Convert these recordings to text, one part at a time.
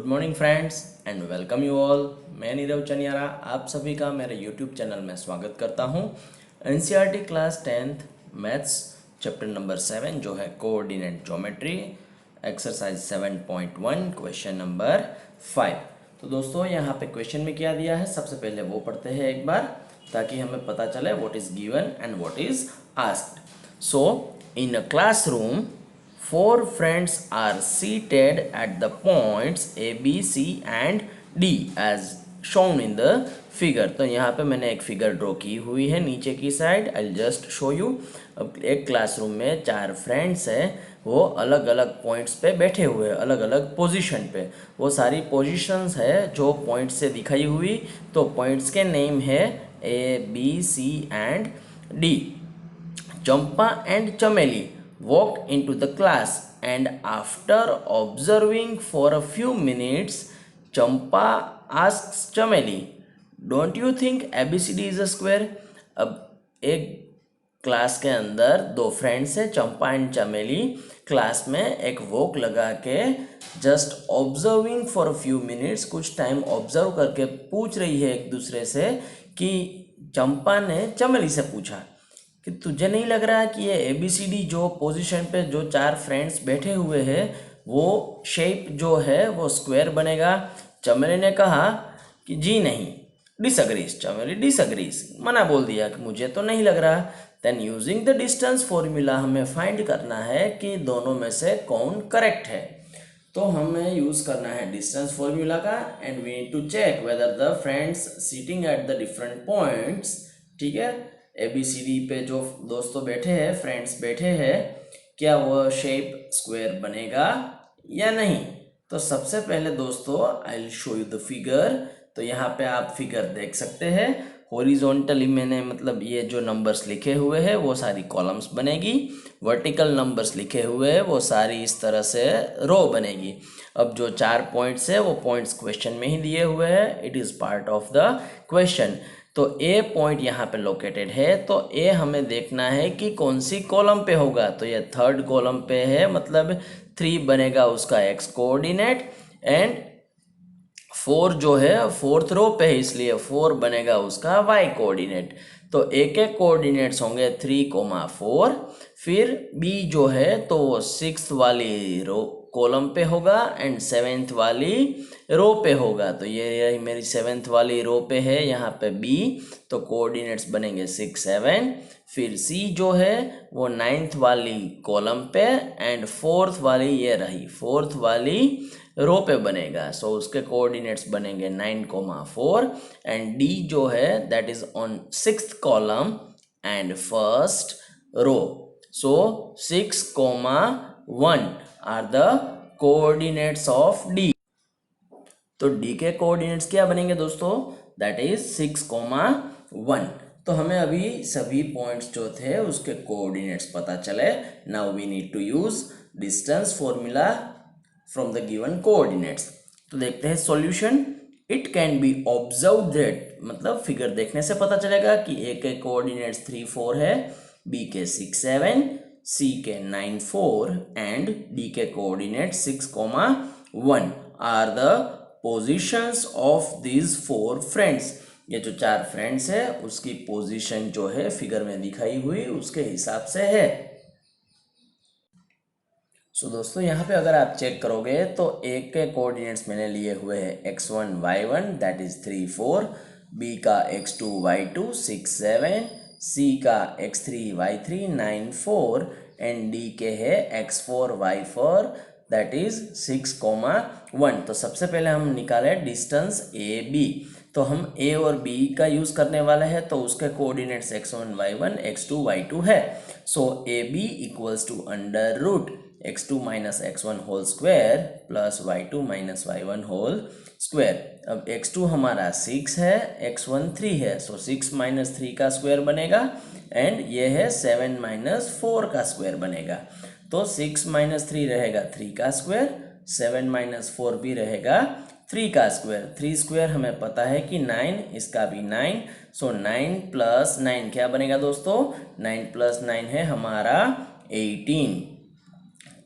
Morning friends and welcome you all. मैं नीरव चनियारा आप सभी का मेरे यूट्यूब चैनल में स्वागत करता हूं। NCERT class 10th maths chapter number 7 जो है coordinate geometry exercise 7.1 question number 5। तो दोस्तों यहाँ पे क्वेश्चन में क्या दिया है, सबसे पहले वो पढ़ते हैं एक बार ताकि हमें पता चले what is given and what is asked. So in a classroom four friends are seated at the points A, B, C and D as shown in the figure। तो यहाँ पे मैंने एक फिगर ड्रॉ की हुई है नीचे की side. I just show you. अब एक क्लासरूम में चार फ्रेंड्स हैं, वो अलग अलग पॉइंट्स पे बैठे हुए हैं, अलग अलग पोजीशन पे। वो सारी पोजीशंस है जो पॉइंट्स से दिखाई हुई। तो पॉइंट्स के नेम है A, B, C and D। Champa and चमेली walked into the class and after observing for a few minutes Champa asks Chameli, don't you think ABCD is a square? अब एक class के अंदर दो friends है चंपा and चमेली, class में एक वॉक लगा के just observing for a few minutes, कुछ टाइम ऑब्जर्व करके पूछ रही है एक दूसरे से कि चंपा ने चमेली से पूछा कि तुझे नहीं लग रहा कि ये ABCD जो पोजीशन पे जो चार फ्रेंड्स बैठे हुए हैं वो शेप जो है वो स्क्वायर बनेगा। चमेली ने कहा कि जी नहीं, डिसअग्रीज। चमेली डिसअग्रीज, मना बोल दिया कि मुझे तो नहीं लग रहा। Then using the distance formula हमें फाइंड करना है कि दोनों में से कौन करेक्ट है। तो हमें यूज करना है डिस्टेंस फॉर्मूला का and we need to check whether the friends sitting at the different points, ठीक है, ABCD पे जो दोस्तों बैठे हैं, फ्रेंड्स बैठे हैं, क्या वो शेप स्क्वायर बनेगा या नहीं। तो सबसे पहले दोस्तों I will show you the figure. तो यहाँ पे आप फिगर देख सकते हैं। हॉरिजॉन्टली मैंने मतलब ये जो नंबर्स लिखे हुए हैं वो सारी कॉलम्स बनेगी, वर्टिकल नंबर्स लिखे हुए हैं वो सारी इस तरह से रो बनेगी। अब जो चार पॉइंट्स है वो पॉइंट्स क्वेश्चन में ही दिए हुए हैं, it is part of the question. तो ए पॉइंट यहाँ पे लोकेटेड है, तो ए हमें देखना है कि कौन सी कॉलम पे होगा। तो ये थर्ड कॉलम पे है, मतलब 3 बनेगा उसका एक्स कोऑर्डिनेट एंड 4 जो है फोर्थ रो पे है, इसलिए 4 बनेगा उसका वाई कोऑर्डिनेट। तो ए के कोऑर्डिनेट्स होंगे 3,4। फिर बी जो है तो वो 6th वाली रो कॉलम पे होगा एंड 7th वाली रो पे होगा। तो ये मेरी 7th वाली रो पे है यहाँ पे बी, तो कोऑर्डिनेट्स बनेंगे 6, 7। फिर सी जो है वो 9th वाली कॉलम पे एंड 4th वाली ये रही 4th वाली रो पे बनेगा। सो उसके कोऑर्डिनेट्स बनेंगे 9,4 एंड डी जो है that is on 6th column and first row. So 6,1 are the coordinates of D. तो डी के कोऑर्डिनेट्स क्या बनेंगे दोस्तों, दैट इज 6,1। तो हमें अभी सभी पॉइंट्स जो थे उसके कोऑर्डिनेट्स पता चले। Now we need to use distance formula from the given coordinates. तो देखते हैं solution. It can be observe that, मतलब फिगर देखने से पता चलेगा कि ए के कोऑर्डिनेट्स 3, 4 है, बी के 6, 7, सी के 9, 4 एंड डी के coordinate 6,1 are the positions of these 4 friends. ये जो चार फ्रेंड्स है उसकी पोजीशन जो है फिगर में दिखाई हुई उसके हिसाब से है। सो दोस्तों यहाँ पे अगर आप चेक करोगे तो ए के कोऑर्डिनेट्स मैंने लिए हुए हैं x1 y1 that is 3, 4, B का x2 y2 6, 7, सी का x3 y3 9, 4 एंड डी के है x4 y4 दैट इज 6,1। तो सबसे पहले हम निकाले डिस्टेंस ए बी। तो हम ए और बी का यूज करने वाले हैं, तो उसके coordinates x1 y1 x2 y2 है। So A B equals to under root x2 minus x1 whole square plus y2 minus y1 whole square. अब x2 हमारा 6 है, x1 3 है, सो 6 माइनस 3 का स्क्वायर बनेगा एंड ये है 7 माइनस 4 का स्क्वायर बनेगा। तो 6 माइनस 3 रहेगा 3 का स्क्वायर, 7 माइनस 4 भी रहेगा 3 का स्क्वायर। 3 स्क्वायर हमें पता है कि 9, इसका भी 9। सो 9 प्लस 9 क्या बनेगा दोस्तों, 9 प्लस 9 है हमारा 18।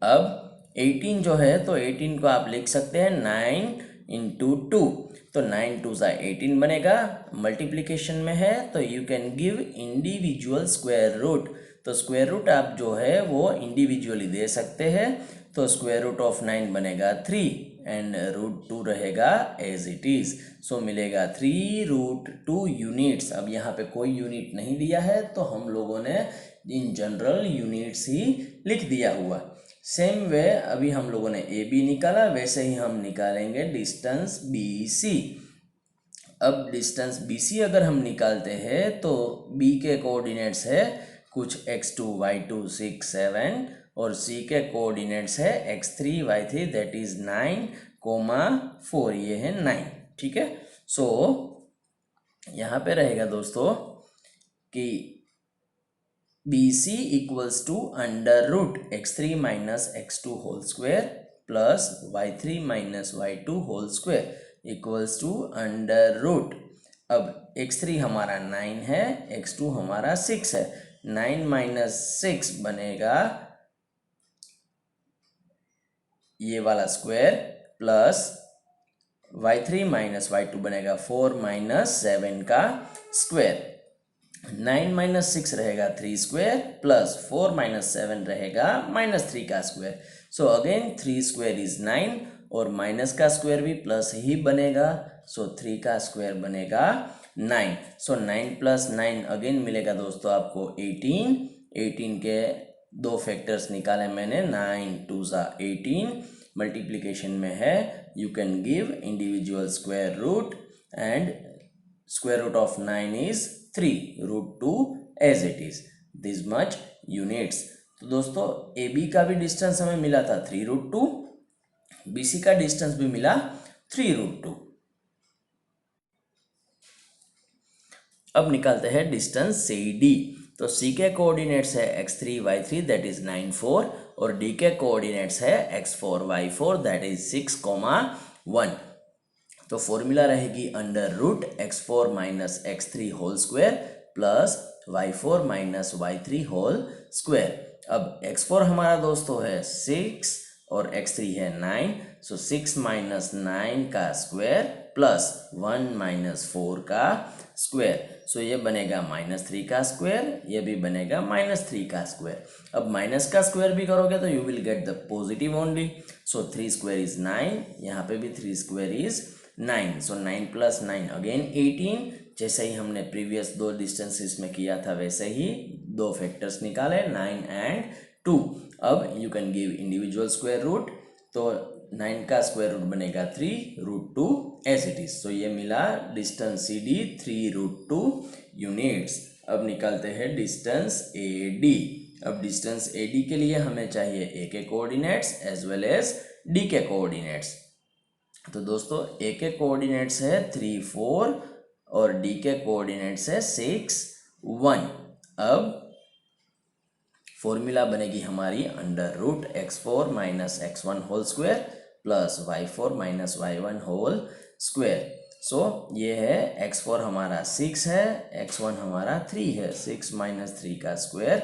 अब 18 जो है तो 18 को आप लिख सकते हैं 9 इंटू 2, तो 9 2 ज़ा 18 बनेगा। मल्टीप्लिकेशन में है तो you can give individual square root, तो स्क्वायर रूट आप जो है वो इंडिविजुअली दे सकते हैं। तो स्क्वायर रूट ऑफ 9 बनेगा 3 एंड रूट 2 रहेगा एज इट इज़। सो मिलेगा 3 रूट 2 यूनिट्स। अब यहाँ पे कोई यूनिट नहीं दिया है तो हम लोगों ने इन जनरल यूनिट्स ही लिख दिया हुआ। सेम वे अभी हम लोगों ने ए बी निकाला, वैसे ही हम निकालेंगे डिस्टेंस बी सी। अब डिस्टेंस बी सी अगर हम निकालते हैं तो बी के कोऑर्डिनेट्स है कुछ x2 y2 6 7 और सी के कोऑर्डिनेट्स है x3 y3 दैट इज 9,4, ये है 9। ठीक है, सो यहाँ पे रहेगा दोस्तों कि B C equals to under root x3 minus x2 whole square plus y3 minus y2 whole square equals to under root. अब x3 हमारा 9 है, x2 हमारा 6 है, 9 माइनस 6 बनेगा ये वाला square plus y3 minus y2 बनेगा 4 माइनस 7 का स्क्वायर। 9 माइनस 6 रहेगा 3 स्क्वायर प्लस 4 माइनस 7 रहेगा -3 का square. So again 3 square is 9 और माइनस का स्क्वायर भी प्लस ही बनेगा, सो 3 का स्क्वायर बनेगा 9। सो 9 प्लस 9 अगेन मिलेगा दोस्तों आपको 18। 18 के दो फैक्टर्स निकाले मैंने, 9 2 ज़ा 18। मल्टीप्लिकेशन में है you can give individual square root and square root of 9 is 3 root 2 as it is this much units। तो दोस्तों ए बी का भी डिस्टेंस हमें मिला था 3 रूट 2, बी सी का डिस्टेंस भी मिला 3 रूट 2। अब निकालते हैं डिस्टेंस सी डी। तो सी के कोऑर्डिनेट्स है x3 y3 दैट इज 9 4 और डी के कोऑर्डिनेट्स है x4 y4 दैट इज 6 1। तो फॉर्मूला रहेगी under root x4 minus x3 whole square plus y4 minus y3 whole square. अब x4 हमारा दोस्तों है 6 और x3 है 9, सो 6 माइनस 9 का स्क्वायर प्लस 1 माइनस 4 का स्क्वायर। सो ये बनेगा -3 का स्क्वायर, ये भी बनेगा -3 का स्क्वायर। अब माइनस का स्क्वायर भी करोगे तो you will get the positive only. So 3 square is 9, यहाँ पे भी 3 square is 9। So 9 plus 9 again 18। जैसे ही हमने प्रीवियस दो डिस्टेंसेस में किया था वैसे ही दो फैक्टर्स निकाले 9 एंड 2। अब you can give individual square root, तो 9 का स्क्वायर रूट बनेगा 3 root 2 as it is. So ये मिला distance C D 3 root 2 units. अब निकालते हैं डिस्टेंस ए डी। अब डिस्टेंस ए डी के लिए हमें चाहिए ए के coordinates as well as D के कोऑर्डिनेट्स। तो दोस्तों ए के कोऑर्डिनेट्स है 3 4 और डी के कोऑर्डिनेट्स है 6 1। अब फॉर्मूला बनेगी हमारी under root x4 minus x1 whole square plus y4 minus y1 whole square. So ये है x4 हमारा 6 है, x1 हमारा 3 है, 6 माइनस 3 का स्क्वायर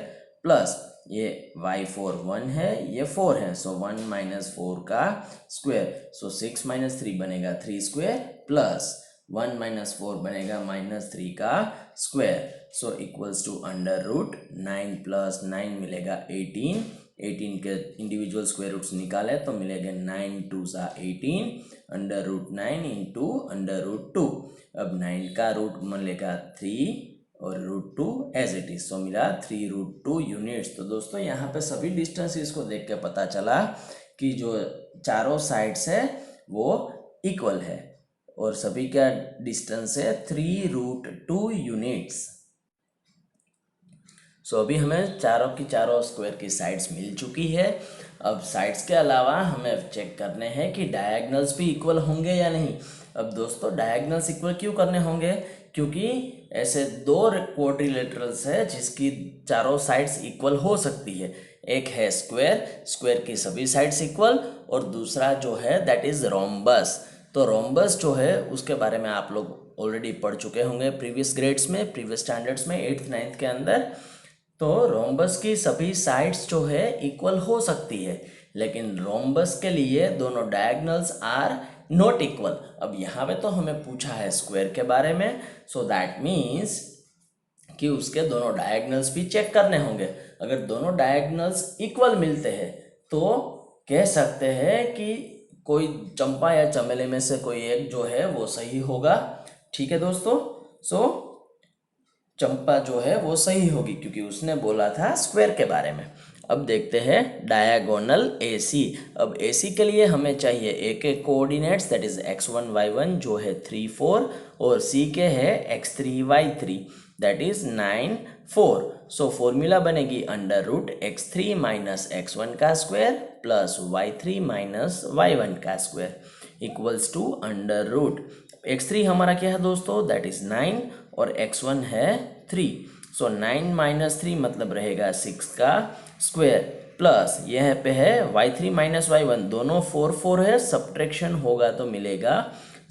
प्लस ये y4 1 है, ये 4 है, सो 1 माइनस 4 का स्क्वायर। सो 6 माइनस 3 बनेगा 3 स्क्वायर प्लस 1 माइनस 4 बनेगा -3 का square. So equals to under root 9 plus 9 मिलेगा 18। 18 के इंडिविजुअल स्क्वायर रूट्स निकाले तो मिलेगा 9 2 ज़ा 18 under root 9 into under root 2। अब 9 का रूट मिलेगा 3 और root 2 as it is. So मिला 3 रूट 2 यूनिट्स। तो दोस्तों यहाँ पे सभी डिस्टेंसेस को देख के पता चला कि जो चारों साइड्स है वो इक्वल है और सभी का डिस्टेंस है 3 रूट 2 यूनिट्स। सो अभी हमें चारों की चारों स्क्वायर की साइड्स मिल चुकी है। अब साइड्स के अलावा हमें चेक करने हैं कि डायगोनल्स भी इक्वल होंगे या नहीं। अब दोस्तों डायगोनल्स इक्वल क्यों करने होंगे, क्योंकि ऐसे दो क्वाड्रिलेटरल्स है जिसकी चारों साइड्स इक्वल हो सकती है। एक है स्क्वायर, स्क्वायर की सभी साइड्स इक्वल, और दूसरा जो है दैट इज रोम्बस। तो रोम्बस जो है उसके बारे में आप लोग ऑलरेडी पढ़ चुके होंगे प्रीवियस ग्रेड्स में, प्रीवियस स्टैंडर्ड्स में 8th 9th के अंदर। तो रोम्बस की सभी साइड्स जो है इक्वल हो सकती है, लेकिन रोम्बस के लिए दोनों डायगोनल्स आर नॉट इक्वल। अब यहाँ पे तो हमें पूछा है स्क्वायर के बारे में, सो दैट मीन्स कि उसके दोनों डायगोनल्स भी चेक करने होंगे। अगर दोनों डायगोनल्स इक्वल मिलते हैं तो कह सकते हैं कि कोई चंपा या चमेली में से कोई एक जो है वो सही होगा। ठीक है दोस्तों, सो चंपा जो है वो सही होगी क्योंकि उसने बोला था स्क्वायर के बारे में। अब देखते हैं डायगोनल AC। अब AC के लिए हमें चाहिए ए के coordinates that is x1 y1 जो है 3 4 और C के है x3 y3 that is 9 4। So formula बनेगी under root x3 minus x1 का square plus y3 minus y1 का square equals to under root x3 हमारा क्या है दोस्तों, दैट इज 9 और x1 है 3। सो 9 माइनस 3 मतलब रहेगा 6 का स्क्वायर प्लस यह पे है y3 माइनस y1 दोनों 4 4 है, सब्ट्रैक्शन होगा तो मिलेगा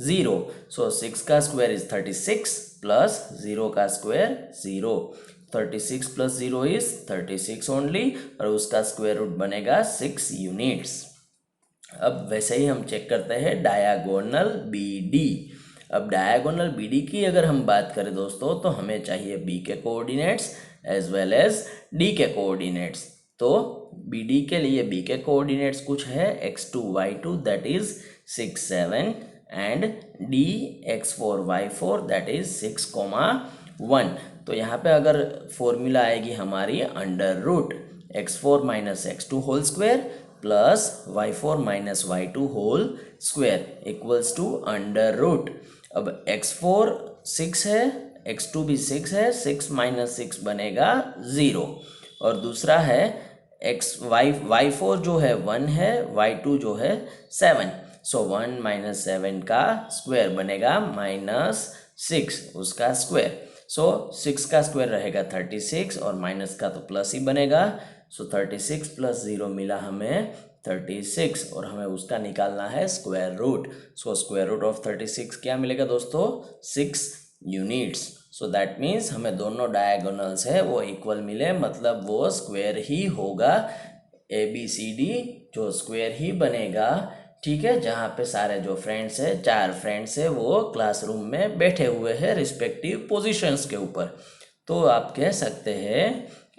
0। सो 6 का स्क्वायर इज 36 प्लस 0 का स्क्वायर 0। 36 प्लस 0 इज 36 ओनली और उसका स्क्वायर रूट बनेगा 6 यूनिट्स। अब वैसे ही हम चेक करते हैं डायगोनल BD। अब डायगोनल BD की अगर हम बात करें दोस्तों तो हमें चाहिए B के coordinates as well as D के कोऑर्डिनेट्स। तो BD के लिए B के कोऑर्डिनेट्स कुछ है x2 y2 that is 6 7 and D x4 y4 that is 6 1। तो यहाँ पे अगर फॉर्मूला आएगी हमारी under root x4 minus x2 whole square plus y4 minus y2 whole square equals to under root. अब x4 6 है, x2 भी 6 है, 6 माइनस 6 बनेगा 0 और दूसरा है y4 जो है 1 है, y2 जो है 7। सो 1 माइनस 7 का स्क्वायर बनेगा माइनस 6 उसका स्क्वायर। सो 6 का स्क्वायर रहेगा 36 और माइनस का तो प्लस ही बनेगा। सो 36 प्लस 0 मिला हमें 36 और हमें उसका निकालना है square root. So square root of 36 क्या मिलेगा दोस्तों, 6 यूनिट्स। सो दैट मीन्स हमें दोनों डायगोनल्स है वो इक्वल मिले, मतलब वो स्क्वायर ही होगा। ABCD जो स्क्वायर ही बनेगा। ठीक है, जहाँ पे सारे जो फ्रेंड्स है 4 फ्रेंड्स है वो क्लासरूम में बैठे हुए हैं रिस्पेक्टिव पोजीशंस के ऊपर। तो आप कह सकते हैं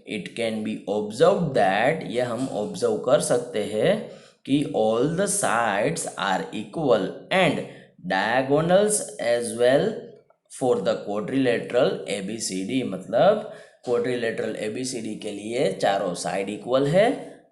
it can be observe that, ये हम ऑब्जर्व कर सकते हैं कि all the sides are equal and diagonals as well for the quadrilateral ABCD। मतलब क्वाड्रिलेटरल ABCD के लिए चारों साइड इक्वल है,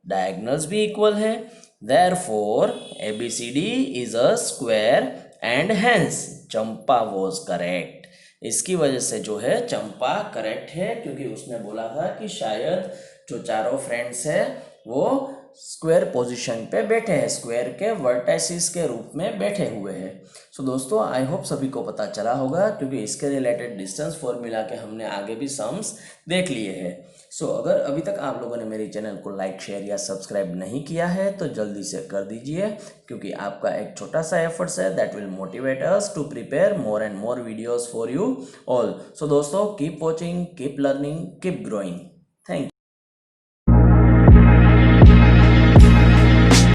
डायगोनल्स भी इक्वल है, therefore ABCD is a square and hence Champa was correct. इसकी वजह से जो है चंपा करेक्ट है क्योंकि उसने बोला था कि शायद जो चारों फ्रेंड्स है वो स्क्वायर पोजीशन पे बैठे हैं, स्क्वायर के वर्टिसेस के रूप में बैठे हुए हैं। सो दोस्तों आई होप सभी को पता चला होगा क्योंकि इसके रिलेटेड डिस्टेंस फॉर्मूला के हमने आगे भी सम्स देख लिए हैं। सो अगर अभी तक आप लोगों ने मेरे चैनल को लाइक शेयर या सब्सक्राइब नहीं किया है तो जल्दी से कर दीजिए क्योंकि आपका एक छोटा सा एफर्ट्स है that will motivate us to prepare more and more videos for you all. So दोस्तों keep watching, keep learning, keep growing.